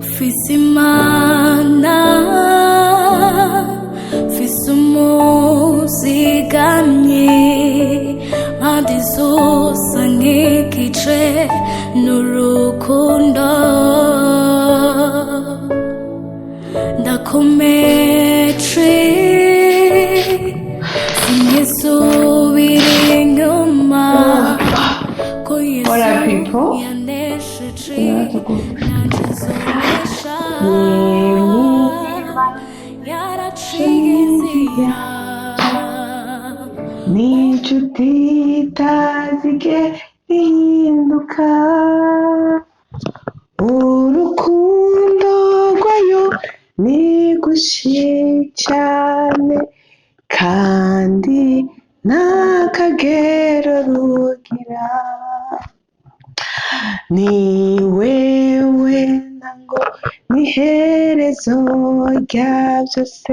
Fisimana Fisumuzigamye Madizosa nkikice n'urukundo Ndakometre Singisubira inyuma Hola people. N'inshuti itazigera ihinduka urukundo rwayo ni gushi cyane kandi n'akagero rugira ni wewe nango n'iherezo rya byose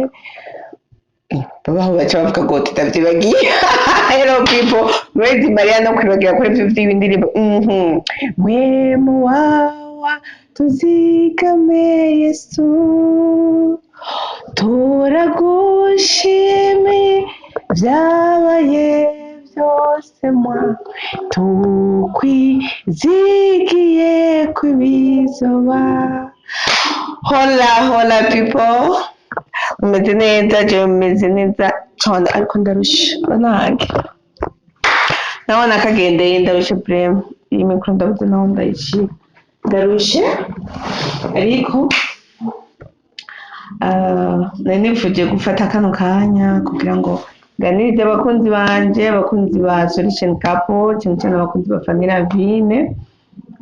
babaho baca bavuga ngo tutavyibagiye. Hello people, Lady Mariana kwibagira kuri ivyo vy'ibindirimbo mwemu wawa tuzigame Yesu turagushimiye vyabaye vyose mwa tukwizigiye kwibizoba. Hola people, umeze neza? Je umeze neza cyane ariko ndarusha banage naho nakagendeye ndarusha prem iyi mikro ndabuze naho ndayishi ndarushe ariko nifuje gufata kano kanya kugira ngo nganirize abakunzi banje, abakunzi ba Solution Couple, cyane abakunzi ba Family Vine,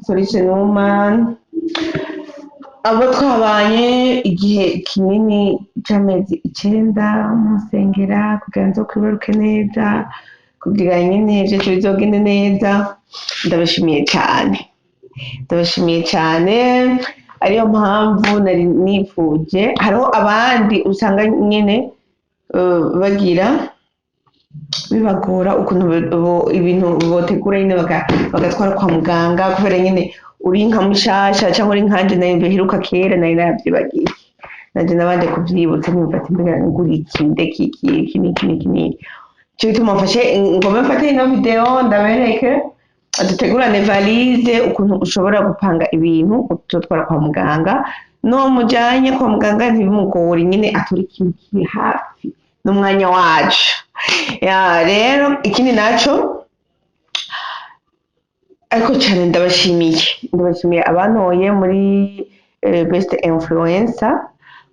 Solution Woman, abo twabanye igihe kinini cy'amezi 9 musengera kugira ngo kwibaruke neza, kugira nyine ejo bizogende neza. Ndabashimiye cyane ariyo mpamvu nari nifuje. Hariho abandi usanga nyine bagira bibagora ukuntu ibintu botegura nyine bagatwara kwa muganga kubera nyine uri nka mushasha cyangwa uri nkanje nayo biheruka kera nayo nabyibagiye nanje nabanje kuvyibutsa nimfata imbere nguri ikindi kini cyo bituma mfashe ngomba mfate ino video ndabereke dutegurane valise ukuntu ushobora gupanga ibintu utotwara kwa muganga no mujanye kwa muganga ntibimugore nyine atura ikintu kiri hafi n'umwanya wacu. Ya rero ikindi naco ariko cyane ndabashimiye abantoye muri best influencer.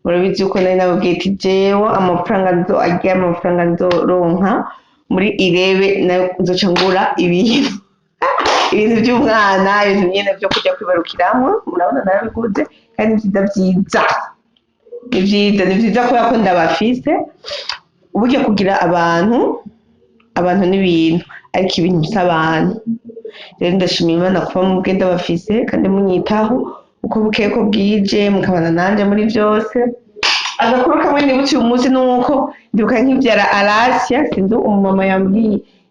Murabizi uko nari nababwita jewe amafaranga nzoronka muri irebe nayo nzoca ngura ibintu by'umwana, ibintu nyene byo kujya kwibarukiramo. Murabona narabiguze kandi ni vyiza kubera ko ndabafise uburyo kugira abantu n'ibintu ariko ibintu by'abantu. Rero ndashimiye Imana kuba mubwe ndabafise kandi munyitaho uko bukeye ko bwije mukabana nanje muri byose. Agakuru kamwe nibutse uyu munsi nuko ndibuka nkibyara Alasia, sinzi umumama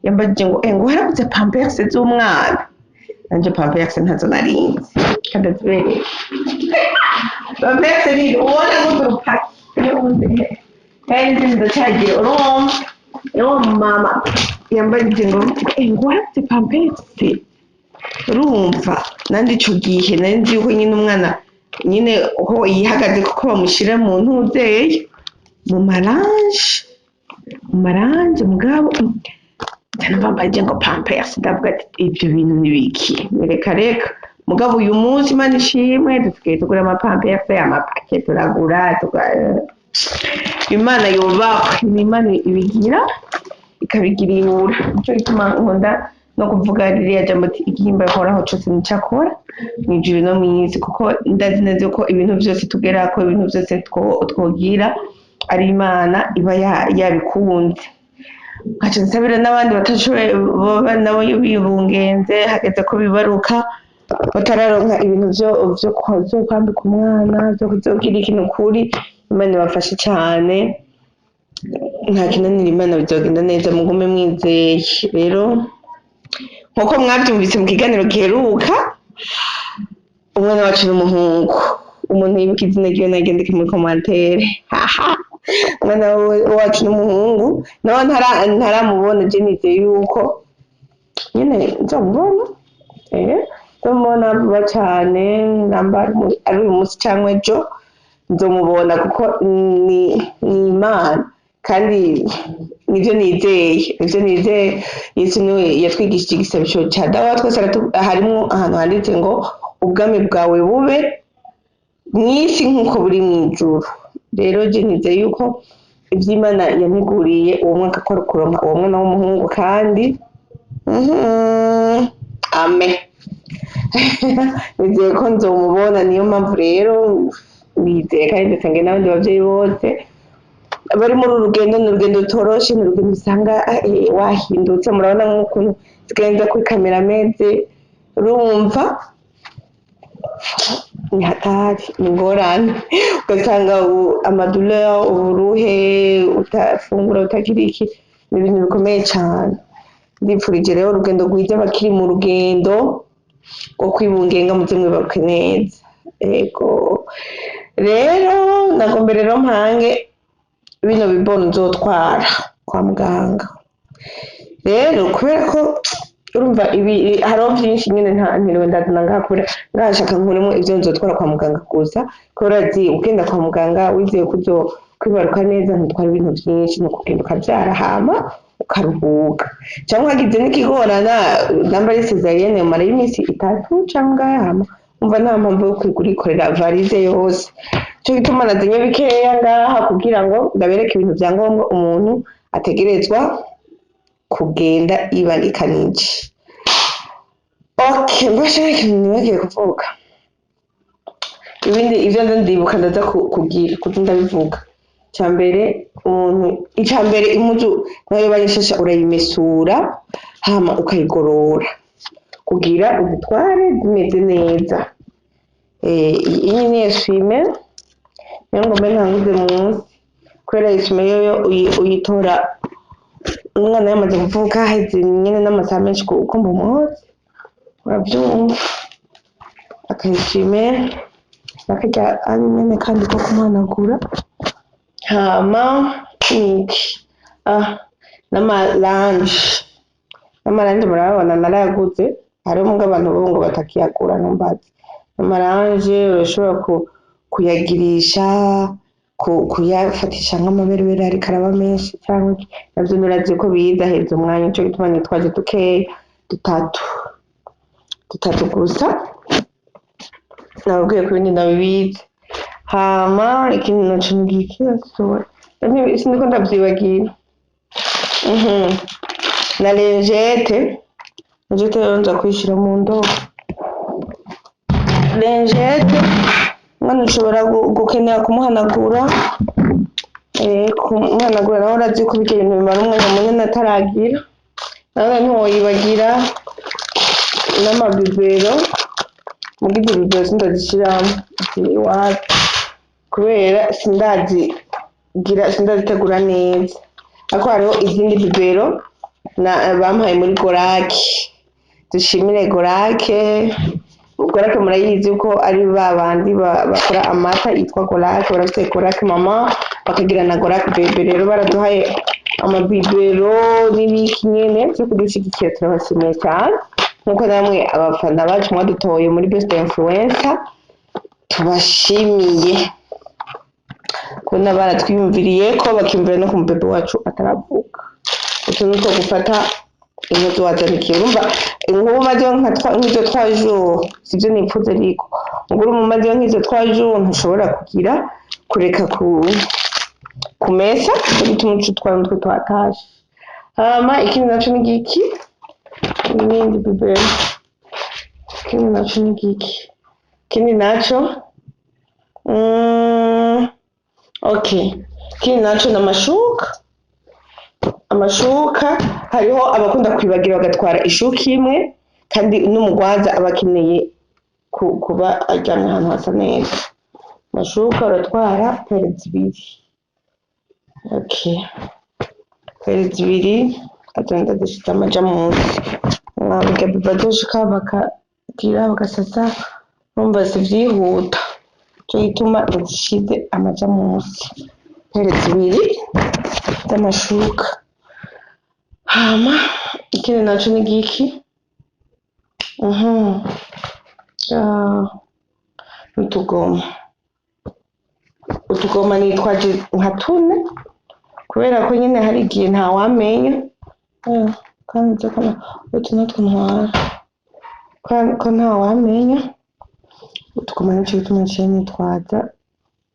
yambagije ngo harabuze pampers z'umwana, nanje pampers ntazo narinzi kandi zibereye pampers ni ubona nk'urupaki kandi ndacagiye urumva yo mama yambagije ngo harabuze pampers urumva. Nandi ico gihe nari nzi yuko nyine umwana nyine uko yihagaze kuko bamushira mu ntuzeye mu maranje mugabo ntanabambaje ngo pampers. Ndavuga ati ibyo bintu nibiki reka mugabo uyu munsi Imana ishimwe dusigaye tugura amapampers y'amapake turagura Imana yubaka Imana ibigira ikabigirira nicyo gituma nkunda no kuvuga ririya jambo ati igihimba horaho cyose nicakora nijuru no mwizi kuko ndazi neza ko ibintu byose tugera ko ibintu byose twogira ari Imana iba yabikunze. Kaca nsabira n'abandi batashoboye boba nabo bibungenze hageze ko bibaruka batararonka ibintu byo kwambika umwana byo kuzogira ikintu kuri Imana ibafashe cyane. Nta kinanira Imana bizogenda neza mugume mwizeye. Rero nkuko mwabyumvise mu kiganiro giheruka umwana wacu n'umuhungu umuntu yibuka izina ryiwe nagendeke muri komantere umwana wacu n'umuhungu nawe ntaramubona je nizeye yuko nyene nzomubona nzomubona vuba cane namba ari uyu munsi canke ejo nzomubona kuko ni Imana kandi nivyo nizeye Yesu niwe yatwigishije igisabisho ca dawa twese harimwo ahantu handitse ngo ubwami bwawe bube mw'isi nk'uko buri mw'ijuru. Rero je nizeye yuko ivy'Imana yanteguriye uwo mwaka ko ari ukuronka uwo mwana w'umuhungu kandi amen nizeye ko nzomubona niyo mpamvu rero nizeye kandi ndasenge n'abandi bavyeyi bose bari muri uru rugendo ni urugendo rutoroshe ni urugendo usanga wahindutse murabona nk'ukuntu zigenza kuri kamera ameze urumva ni hatari ni ingorane ugasanga amaduleur uburuhe utafungura utagira iki ni ibintu bikomeye cane ndipfurije rero urugendo rwiza bakiri mu rugendo rwo kwibungenga muze mwibaruke neza ego rero nagombe rero mpange bino bibono nzotwara kwa muganga rero kubera ko urumva ibi hariho byinshi nyine ntiriwe ndazana ngaha kubera ngashaka nkuremo ivyo nzotwara kwa muganga gusa kubera ati ugenda kwa muganga wizeye kuzo kwibaruka neza ntutwara ibintu byinshi no kugenda ukavyara hama ukaruhuka cyangwa hagize n'ikigorana namba ari cesarienne mara y'iminsi 3 cyangwa hama umva nta mpamvu yo kwigurikorera varize yose cyo gituma nazanye bikeya ngaha kugira ngo ndabereke ibintu bya ngombwa umuntu ategerezwa kugenda yibangikanije. Okay, mbashe ikintu nibagiye kuvuga ibindi ivyo ndibuka ndaza kugira kuko ndabivuga cyambere umuntu icambere impuzu nayo bayishasha urayimesura hama ukayigorora kugira uzitware zimeze neza iyi ni eswime niyo ngombe ntanguze munsi kubera eswime yo uyitora umwana yamaze kuvuka haheze nyene n'amasaha menshi uko mbumuhoze uravyumva akayeswime nakarya ari nyene kandi ko kumuhanagura hama iki n'amaranje murabona narayaguze hariho mbwa abantu bo ngo batakiyagura ntumbazi n'amaranje urashobora kuyagirisha kuyafatisha nk'amaberiberi ariko araba menshi cyangwa navyo nurazi ko biza heza umwanya nico gituma nitwaje dukeya dutatu gusa nababwiye ko ibindi ndabibizi hama ikintu naco ngikiyasohora siniko ndavyibagira na lingette rero nza kwishira mu ndobo lingette mwana ushobora gukenera kumuhanagura kumuhanagura nawe urazi ko ibyo bintu bimara umwanya munini ataragira nawe ntiwoyibagira n'amabibero mugize ibibero sindazishiramo iwacu kubera sindazitegura neza ariko hariho izindi bibero bampaye muri gorake dushimire gorake murayizi ko ari babandi bakora amata yitwa gorake barafite gorake mama bakagira na gorake bebe rero baraduhaye amabibero n'ibiki nyene byo kudushigikira turabashimiye cyane nkuko namwe abafana bacu mwadutoye muri best influencer tubashimiye kuna baratwiyumviriye ko bakimvira no ku mubebe wacu ataravuka utuntu two gufata impuzu wazanikiye urumva inkuru maze nk'izo 3 jours sivyo nipfuze ariko nguru mu maze nk'izo 3 jours ntushobora kugira kureka kumesa bituma ucutwara umutwe twatashe hama ikindi naco n'igiki n'indi bibero ikindi naco n'igiki ikindi naco okay ikindi naco n'amashuka hariho abakunda kwibagira bagatwara ishuka imwe kandi n'umugwaza abakeneye kuba aryamye ahantu hasa neza amashuka uratwara pere zibiri okay pere zibiri agenda dushita amaja munsi bigabiba dushika bakagira bagasasa numva sivyihuta cyo gituma ndazishize amaja munsi pere zibiri z'amashuka. Hama ikindi naco ni giki utugoma nitwaje nka tune kubera ko nyine hari igihe ntawamenya kandi nzi ko utu natwo ntwara ko ntawamenya utugoma nico gituma nciye nitwaza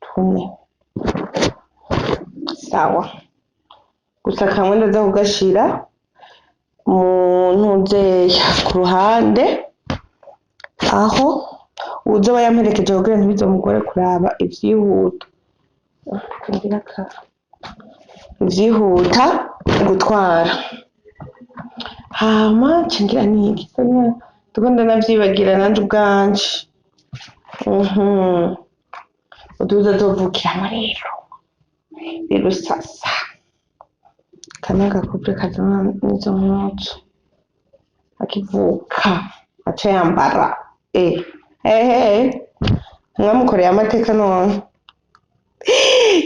tune. Sawa, gusa kamwe ndaza kugashira mu ntuzeya ku ruhande aho uzoba yamperekeje kugira ntibizomugore kuraba ivyihuta gutwara. Hama cengira niki tugenda navyibagira nanje ubwanje. Uduza zovukiramo rero sasa kanaga couple kazana nizo mpuzu akivuka aca yambara mwamukoreye amateka none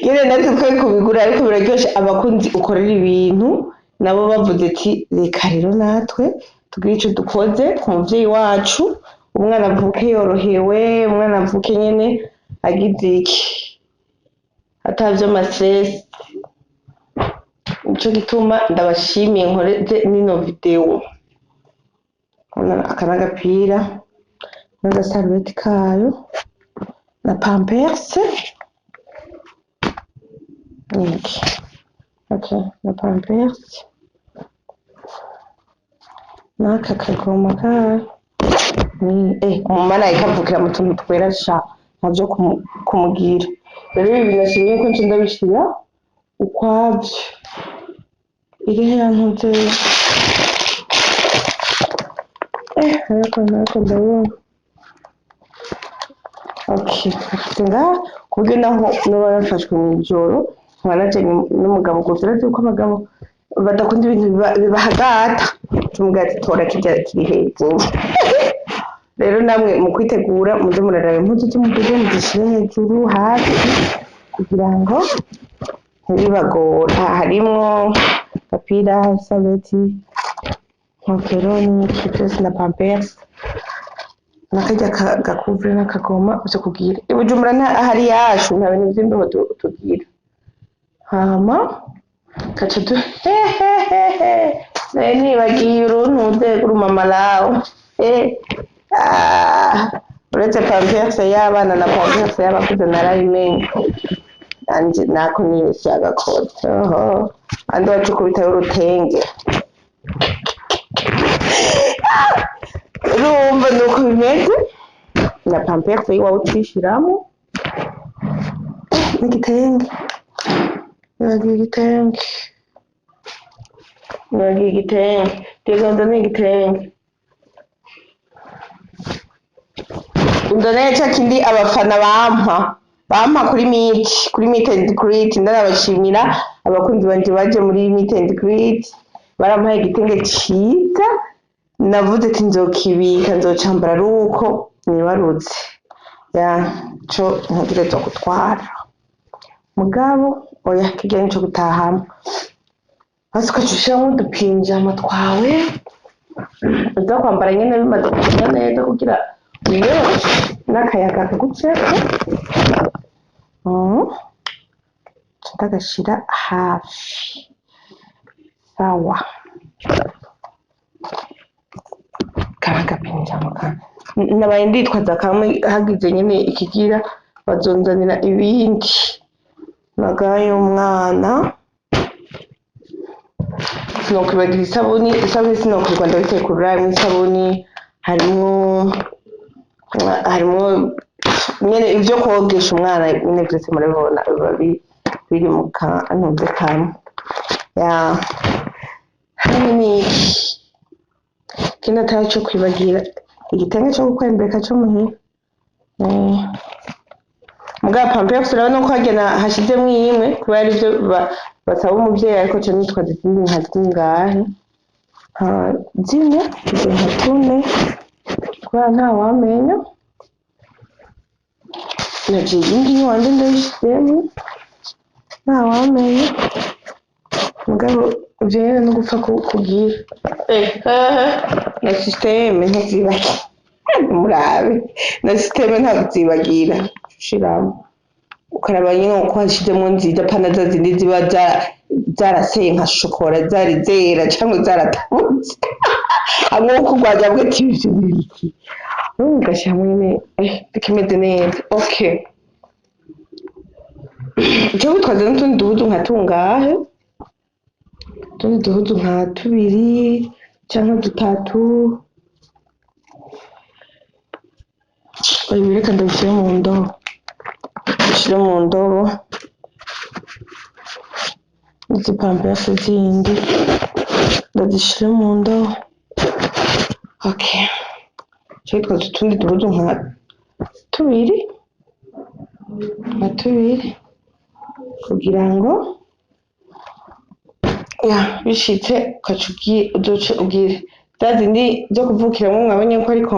nyine natwe twari kubigura ariko biraryoshe abakunzi ukorera ibintu nabo bavuze ati reka rero natwe tugire ico dukoze ku muvyeyi wacu, umwana avuke yorohewe, umwana avuke nyene agize iki atavyo ma-stress. Nico gituma ndabashimiye nkoreze nino video. Aka n'agapira n'agasarubeti kayo na pampers na pampers n'aka kagoma kayo umwana ikavukira mu tuntu twera sha ntavyo kumugira. Rero ibi binashimye ko nce ndabishira ukwavyo irihe yantuze ariko ndabona afite ngaha ku buryo naho noba yafashwe mw'ijoro nkanaje n'umugabo gusa uretse ko abagabo badakunda ibintu bibahagata tumubwira ati tora kirya kiri hejuru. Rero namwe mu kwitegura muze muraraba impuzu z'umudugu muzishire hejuru hasi kugira ngo ntibibagora. Harimwo agapira, isarubeti, inkofero n'iki vyose na pampers nakarya gakuvure n'akagoma vyo kugira i Bujumbura hari yacu nta bintu vy'imbeho tugira. Hama kaca nibagiye uruntuze urumama lawo uretse pampers y'abana na pampers y'abakuze narayimenye anje nako niyishe agakote andi wacukubitayo urutenge urumva nuko bimeze na pampers iwawe utishiramo n'igitenge tegonda n'igitenge undoneye ca kindi abafana bampa kuri meet and greet. Ndarabashimira abakunzi banje baje muri meet and greet barampaye igitenge ciza navuze ati nzokibika nzocambara ari uko nibarutse co ntegerezwa gutwara mugabo oya kirya nico gutahamo hasi ukacushiramwo udupinjama twawe uza kwambara nyene bimaze kugenda neza kugira wiyoroshe n'akayaga kaguceko ndagashira hafi. Sawa, karagapinjama nabaye nditwaza kamwe hagize nyene ikigira bazonzanira ibindi nagaye umwana sinokwibagira isabuni sinokwirirwa ndabitekura isabuni harimwo nyene ivyo kogesha umwana nyene vyose murabibona biba biri mu kantuze kamwe kino atari co kwibagira igitenge co gukwembeka co muhira mugabo pampers urabona ko hagena hashizemwo imwe kubera arivyo basaba umuvyeyi ariko co nitwaza izindi nka zingahe zine nka tune kubera ntawamenya nagiye iyindi iwanjye ndayishyizemo ntawamenya mugabo ibyo rero no gupfa kubwira na sisiteme ntuzibagira murabe na sisiteme ntabwo uzibagira ushiramo ukaraba nyine uko hashyizemo nziza pana za zindi ziba zaraseye nka shokora zari zera cyangwa zaratabutse hamwe uko rwajya bwe tibyo n'ibiki ugashyiramo nyine bikimeze neza okay icyo gutwaza n'utundi duhudu nka tungahe utundi duhudu nka tubiri cyangwa dutatu reka ndabishyire mu ndobo dushyire mu ndobo izi pampers zindi ndazishyire mu ndobo okay icyo gutwaza utundi duhudu nka tubiri kugira ngo bishitse uduce ubwire za zindi zo kuvukiramo mwabonye ko ariko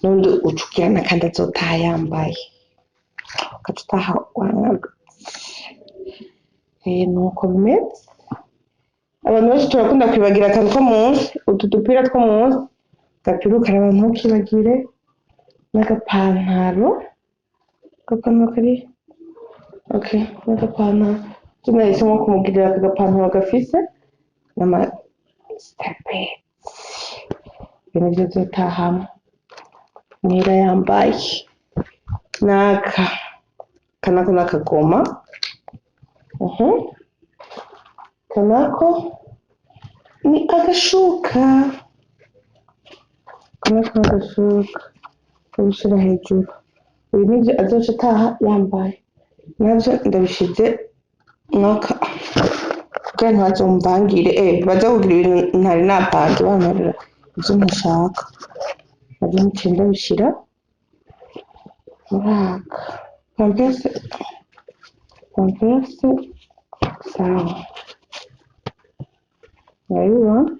n'undi ucukirana kandi azotaha yambaye ukataha wamwambutse nuko bimeze abantu benshi turakunda kwibagira akantu ko munsi utu dupira two munsi agapira ukaraba ntukibagire n'agapantaro kari okay n'agapantaro tunahisemo kumugirira aka gapantaro gafise n'amasitapeti ibintu byo zotahamo nira yambaye kanako n'akagoma kanako ni agashuka kabishyira hejuru ibi nibyo azoca ataha yambaye nabyo ndabishyize mwaka kugira ntibazomvangire baza kugira ibintu ntari napanze bankorera ibyo ntashaka nabyo niciye ndabishyira muri aka pampers sawa urabibona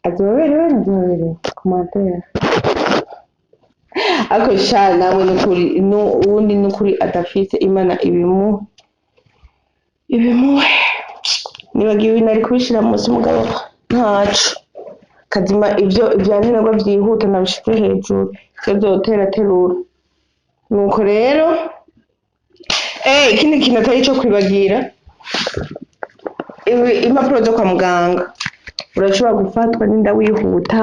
azobaberewe komantere ariko sha nawe uwundi n'ukuri adafise imana ibimuwe nibagiwe ibintu ari kubishyira munsi umugabo ntaco kazima ibyo byanirwa byihuta nabishyize hejuru byozoteraterura nuko rero ikindi kintu atari cyo kwibagira impapuro zo kwa muganga urashobora gufatwa n'inda wihuta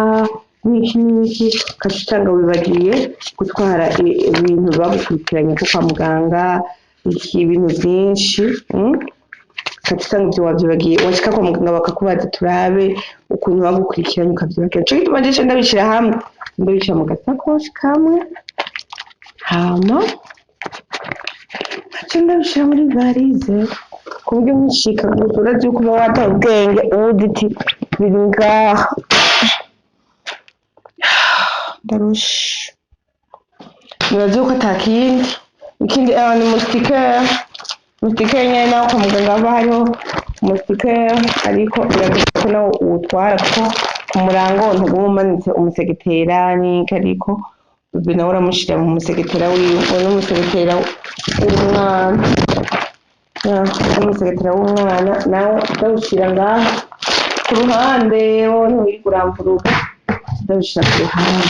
n'iki ukaca usanga wibagiye gutwara ibintu bagukurikiranye ko kwa muganga ibintu byinshi ukaca usanga ibyo wabyibagiye washika kwa muganga bakakubaza turabe ukuntu bagukurikiranye ukabyibagira nico gituma nje ndabishyira hamwe ndabishyira mu gasakoshi kamwe hama nkaca ndabishyira muri varize ku buryo nkishika gusa urazi yuko uba wataye ubwenge ubuze iti biri ngaha ndarusha nibaze yuko atakindi ikindi ni umustikeri nyine nawe kwa muganga haba hariho umustikeri ariko biragaragara ko nawe uwutwara kuko ku murango ntuguma umanitse umusegetera ariko ubu nawe uramushyira mu musegetera wiwe n'umusegetera w'umwana nawe ndawushyira ngaha ku ruhande ntuyiguramvuruka ndawushyira ku ruhande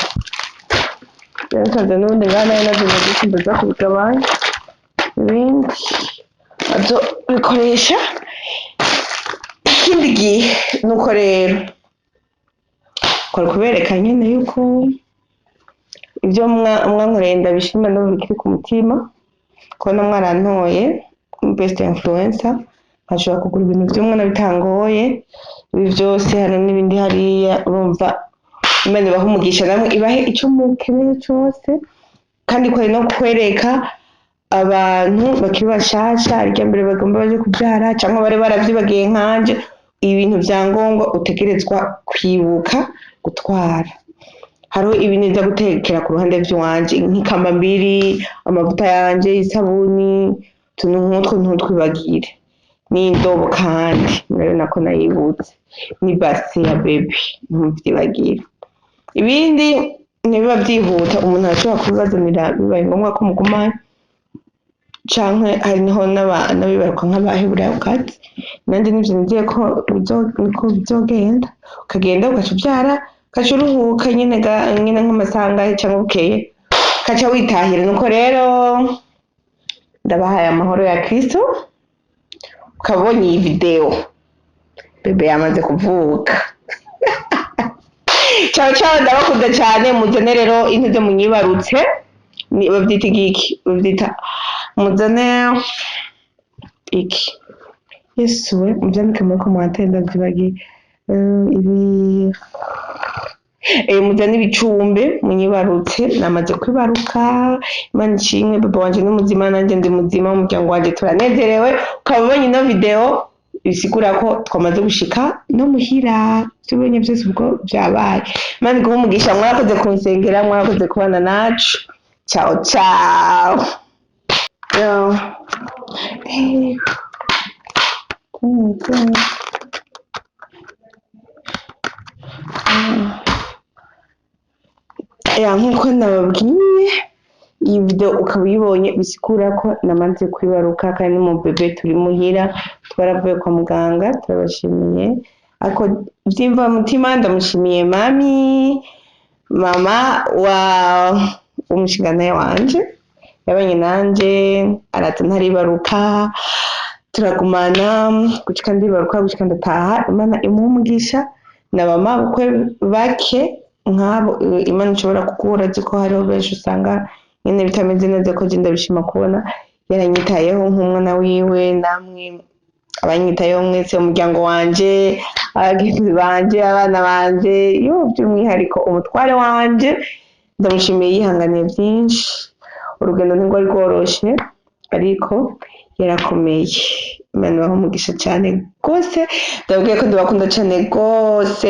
rero nsanze n'ubundi ngaha nayo nabyo ndagisimba za kubigabanya ibindi nabyo bikoresha ikindi gihe nuko rero kora kubereka nyine yuko ibyo mwankoreye ndabishima no bikiri ku mutima kubona mwarantoye best influencer nkashobora kugura ibintu by'umwana bitangoye ibi byose hano n'ibindi hariya urumva Imana ibahe umugisha namwe ibahe icyo mukeneye cyose kandi kwari no kwereka abantu bakiri bashasha ariko mbere bagomba baje kubyara cyangwa bari baravyibagiye nkanje ibintu byangombwa utegerezwa kwibuka gutwara hariho ibintu byo gutekera ku ruhande by'uwanje nk'ikamba mbiri amavuta yanje isabuni tuntu nk'utwo ntutwibagire n'indobo kandi nayo nako nayibutse ni basi ya baby ntuvyibagire ibindi ntibiba byihuta umuntu arashobora kubibazanira bibaye ngombwa ko mugumana canke hariho n'abibaruka nk'abaheburayokazi nanjye nivyo nizeye ko niko bizogenda ukagenda ugaca uvyara ugaca uruhuka nyene nk'amasaha angahe canke bukeye ugaca witahira nuko rero ndabahaye amahoro ya Kristo ukabonye iyi video bebe yamaze kuvuka ciao ciao ndabakunda cyane muzane rero intuze munyibarutse ni bavyita igiki bavyita muzane iki yesu we muvyandike muri commentaire ndavyibagiye muzane ibicumbe munyibarutse namaze kwibaruka Imana ishimwe baba wanje ni muzima nanjye ndi muzima umuryango wanje turanezerewe ukaba ubonye ino video bisigura ko twamaze gushika no muhira tubonye byose ubwo byabaye Imana iguhe umugisha mwarakoze kunsengera mwarakoze kubana nacu ciao ciao nk'uko nababwiye iyi video ukaba uyibonye bisigura ko namaze kwibaruka kandi mu bebe turi muhira twaravuye kwa muganga turabashimiye ariko byimva mutima ndamushimiye mama wa umushingana wanje yabanye nanje arata ntaribaruka turagumana gushika ndibaruka gushika ndataha Imana imuha na mama ukwe bake nk'abo Imana ishobora kukura ziko hariho benshi usanga nyine bitameze neza ko je ndabishima kubona yaranyitayeho nk'umwana wiwe namwe abanyitayeho mwese umuryango wanje abagizi banje abana banje by'umwihariko umutware wanje ndamushimiye yihanganiye byinshi urugendo ntirwari rworoshe ariko yarakomeye Imana ibahe umugisha cyane rwose ndabwiye ko ndabakunda cyane rwose